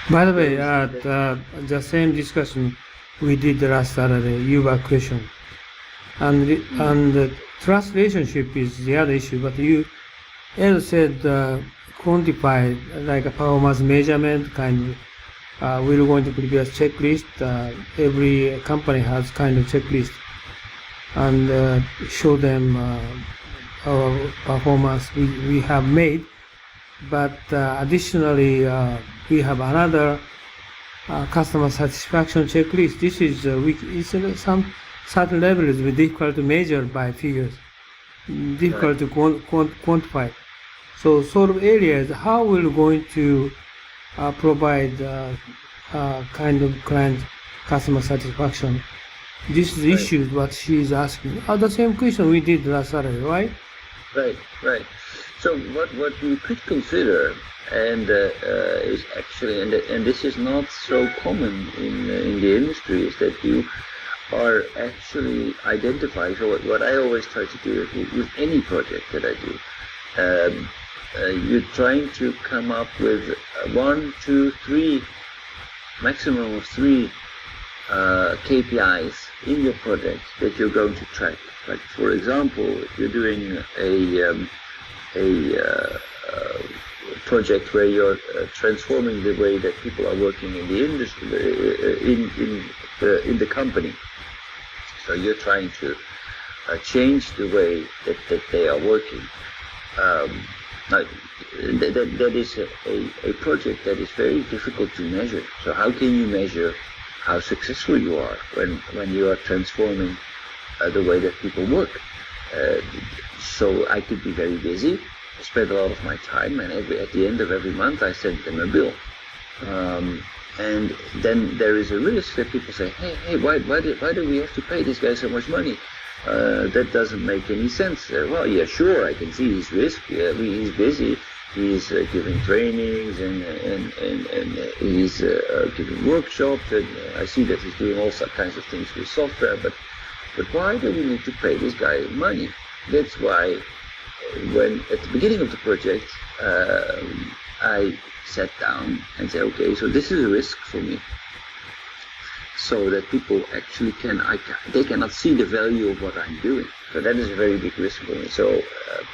By the way, Those that the same discussion we did last Saturday, you were question, mm, and the trust relationship is the other issue. But you as said quantify like a performance measurement kind. We're going to prepare a checklist. Every company has kind of checklist and show them our performance we have made. But additionally, we have another customer satisfaction checklist. This is it's some certain level is difficult to measure by figures, right, difficult to quantify. So sort of areas how we're going to provide kind of client customer satisfaction. This is the right, issue what she is asking. The same question we did last Saturday, right? right, right. So what you could consider, and is actually, and this is not so common in the industry, is that you are actually identifying. So what I always try to do with any project that I do, you're trying to come up with one, two, three, maximum of three KPIs in your project that you're going to track. Like for example, if you're doing a project where you're transforming the way that people are working in the industry, in the company. So you're trying to change the way that they are working. Now, that is a project that is very difficult to measure. So how can you measure how successful you are when you are transforming the way that people work? So I could be very busy, spend a lot of my time, and at the end of every month I send them a bill. And then there is a risk that people say, hey, why do we have to pay this guy so much money? That doesn't make any sense. Well, yeah, sure, I can see his risk. He's busy. He's giving trainings and he's giving workshops, and I see that he's doing all kinds of things with software. But why do we need to pay this guy money? That's why when at the beginning of the project I sat down and said, okay, so this is a risk for me. So that people actually they cannot see the value of what I'm doing. So that is a very big risk for me. So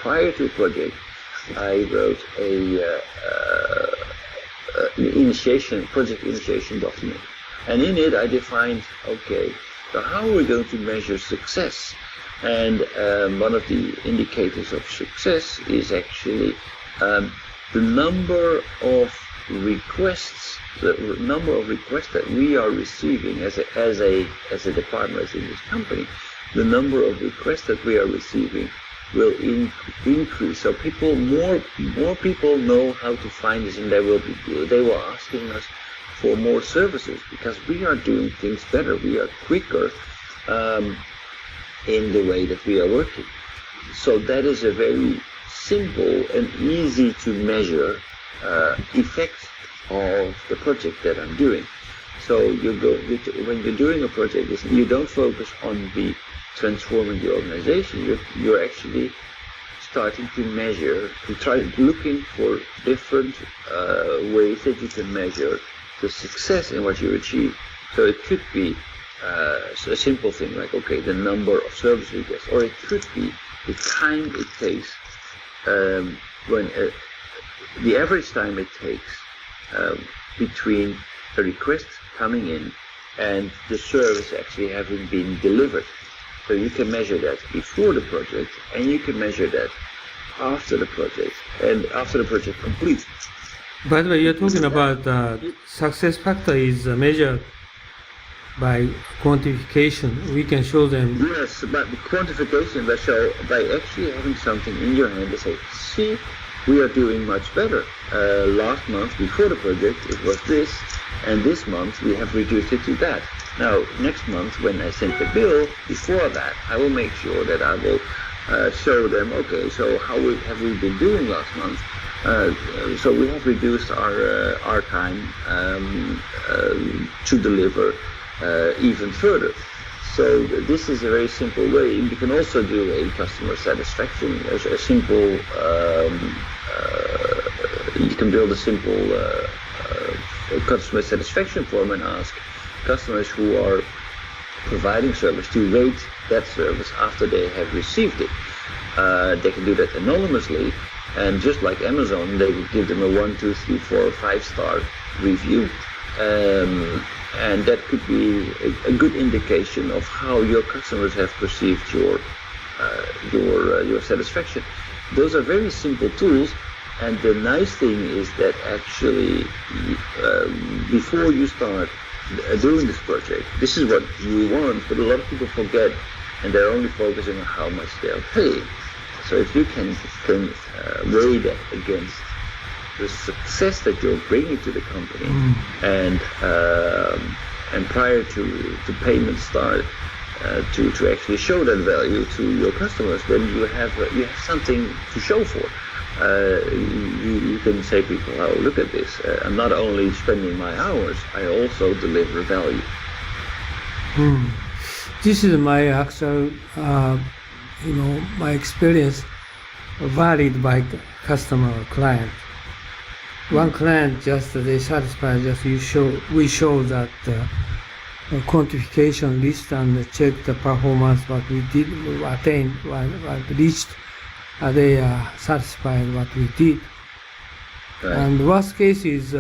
prior to a project, I wrote a project initiation document. And in it I defined, okay, so how are we going to measure success? And one of the indicators of success is actually the number of requests that we are receiving as a department in this company. The number of requests that we are receiving will increase. So more people know how to find us, and they were asking us for more services because we are doing things better. We are quicker in the way that we are working. So that is a very simple and easy to measure effect of the project that I'm doing. So when you're doing a project, you don't focus on transforming the organization. You're actually starting to measure, to try looking for different ways that you can measure the success in what you achieve. So it could be a simple thing like, okay, the number of service requests, or it could be the time it takes when the average time it takes between a request coming in and the service actually having been delivered. So you can measure that before the project, and you can measure that after the project, and after the project completes. By the way, you're talking about success factor is measured by quantification. We can show them. Yes, but the quantification, by actually having something in your hand to say, see, we are doing much better. Last month before the project it was this, and this month we have reduced it to that. Now next month when I send the bill, before that I will make sure that I will show them, okay, so how have we been doing last month? So we have reduced our time to deliver even further. So this is a very simple way. You can also do a customer satisfaction, a simple, you can build a simple a customer satisfaction form and ask customers who are providing service to rate that service after they have received it. They can do that anonymously, and just like Amazon, they would give them a 1, 2, 3, 4, 5-star review. And that could be a good indication of how your customers have perceived your satisfaction. Those are very simple tools, and the nice thing is that actually before you start doing this project, this is what you want, but a lot of people forget, and they're only focusing on how much they're paying. So if you can weigh that against the success that you're bringing to the company, and prior to payment start, to actually show that value to your customers, then you have something to show for. You can say to people, oh, look at this, I'm not only spending my hours, I also deliver value. This is my actual, my experience varied by customer or client. One client just they satisfied, just we show that quantification list and check the performance, what we did, attained, what reached. They are satisfied what we did. Right. And worst case is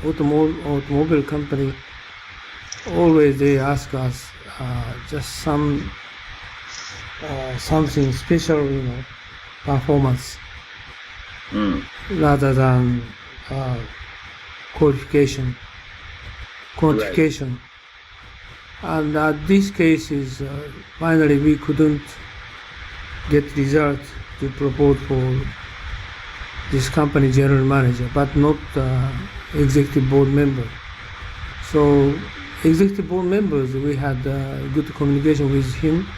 automobile company. Always they ask us just something special, performance, rather than quantification. Right. And this case is finally we couldn't get result to propose for this company general manager, but not executive board member. So executive board members, we had good communication with him,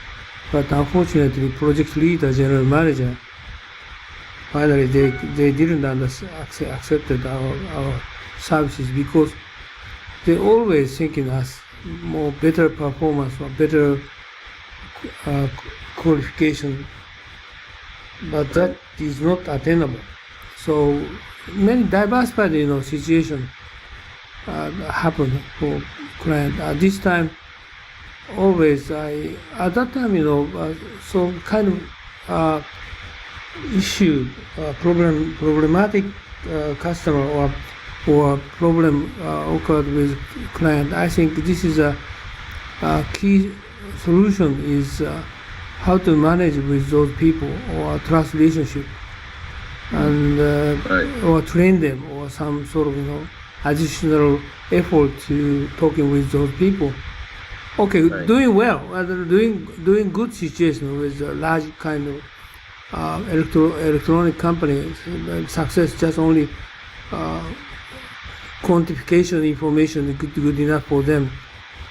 but unfortunately project leader, general manager, finally they didn't accepted our services, because they always thinking us more better performance or better qualification, but that is not attainable. So many diversified situation happen for client. At this time, always at that time so kind of issue problematic customer or problem occurred with client. I think this is a key solution is how to manage with those people or trust relationship, and or train them, or some sort of additional effort to talking with those people. Okay, Right. doing well, doing good situation with a large kind of electronic company. Success just only quantification information is good enough for them.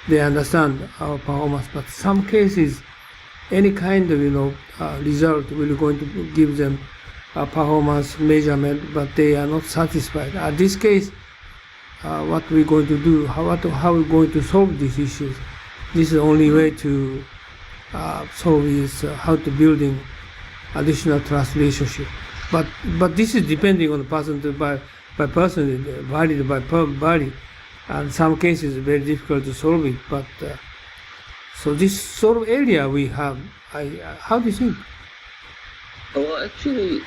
They understand our performance, but some cases, any kind of result will going to give them a performance measurement, but they are not satisfied. At this case, what we're going to do, how we're going to solve these issues. This is the only way to solve is how to building additional trust relationship. But this is depending on the person by person, varied by body, and some cases very difficult to solve it. But so this sort of area we have. How do you think? Well, actually,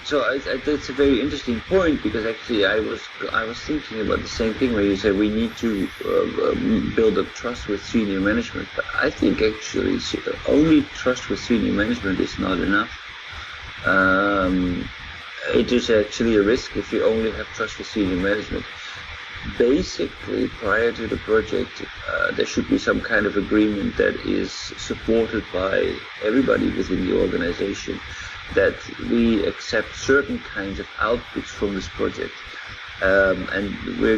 that's a very interesting point, because actually I was thinking about the same thing, where you said we need to build up trust with senior management. But I think actually only trust with senior management is not enough. It is actually a risk if you only have trust with senior management. Basically, prior to the project, there should be some kind of agreement that is supported by everybody within the organization, that we accept certain kinds of outputs from this project, and we're